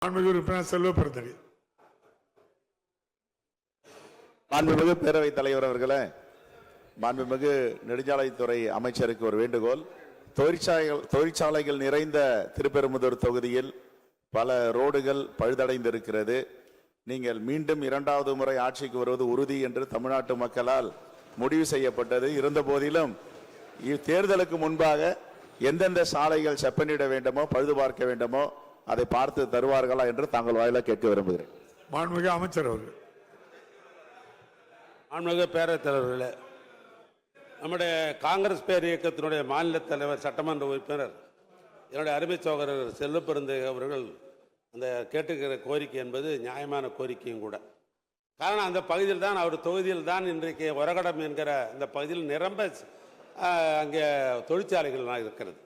செல்வப்பிரதிநிதி. மாண்புமிகு பேரவைத் தலைவர் அவர்களே, மாண்புமிகு நெடுஞ்சாலைத்துறை அமைச்சருக்கு ஒரு வேண்டுகோள். தொழிற்சாலைகள் நிறைந்த திருப்பெரும்புதூர் தொகுதியில் பல ரோடுகள் பழுதடைந்திருக்கிறது. நீங்கள் மீண்டும் இரண்டாவது முறை ஆட்சிக்கு வருவது உறுதி என்று தமிழ்நாட்டு மக்களால் முடிவு செய்யப்பட்டது. இருந்த போதிலும் தேர்தலுக்கு முன்பாக எந்தெந்த சாலைகள் செப்பனிட வேண்டுமோ பழுது பார்க்க வேண்டுமோ அதை பார்த்து தருவார்களா என்று தாங்கள் வாயில கேட்க விரும்புகிறேன். மாண்புமிகு அமைச்சர் அவர்கள். மாண்புமிகு பேரவைத் தலைவர்களே, நம்முடைய காங்கிரஸ் பேர் இயக்கத்தினுடைய மாநில தலைவர் சட்டமன்ற உறுப்பினர் என்னுடைய அருமை சகோதரர் செல்வப்பிரந்தை அவர்கள் அந்த கேட்டுக்கிற கோரிக்கை என்பது நியாயமான கோரிக்கையும் கூட. காரணம், அந்த பகுதியில் தான் அவர் தொகுதியில் தான் இன்றைக்கு ஒரகடம் என்கிற அந்த பகுதியில் நிரம்ப அங்கே தொழிற்சாலைகள் இருக்கிறது.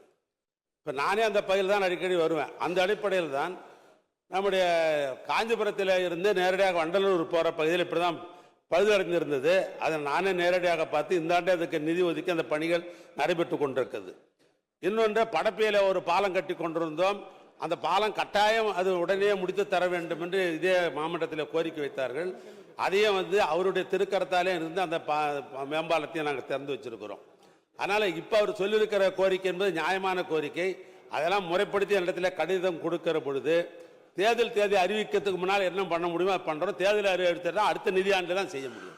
இப்போ நானே அந்த பகுதியில் தான் அடிக்கடி வருவேன். அந்த அடிப்படையில் தான் நம்முடைய காஞ்சிபுரத்தில் இருந்து நேரடியாக வண்டலூர் போகிற பகுதியில் இப்படி தான் பழுதடைந்திருந்தது. அதை நானே நேரடியாக பார்த்து இந்த ஆண்டே அதுக்கு நிதி ஒதுக்கி அந்த பணிகள் நடைபெற்று கொண்டிருக்கிறது. இன்னொன்று, படப்பையில் ஒரு பாலம் கட்டி கொண்டிருந்தோம். அந்த பாலம் கட்டாயம் அது உடனே முடித்து தர வேண்டும் என்று இதே மாவட்டத்தில் கோரிக்கை வைத்தார்கள். அதையும் அவருடைய திருக்கரத்தாலே இருந்து அந்த மேம்பாலத்தையும் நாங்கள் திறந்து வச்சிருக்கிறோம். அதனால் இப்போ அவர் சொல்லியிருக்கிற கோரிக்கை என்பது நியாயமான கோரிக்கை. அதெல்லாம் முறைப்படுத்தி இடத்துல கடிதம் கொடுக்கிற பொழுது தேதி அறிவிக்கிறதுக்கு முன்னால் என்ன பண்ண முடியுமோ பண்ணுறோம். தேர்தல் அறிவித்தா அடுத்த நிதியாண்டு தான் செய்ய முடியும்.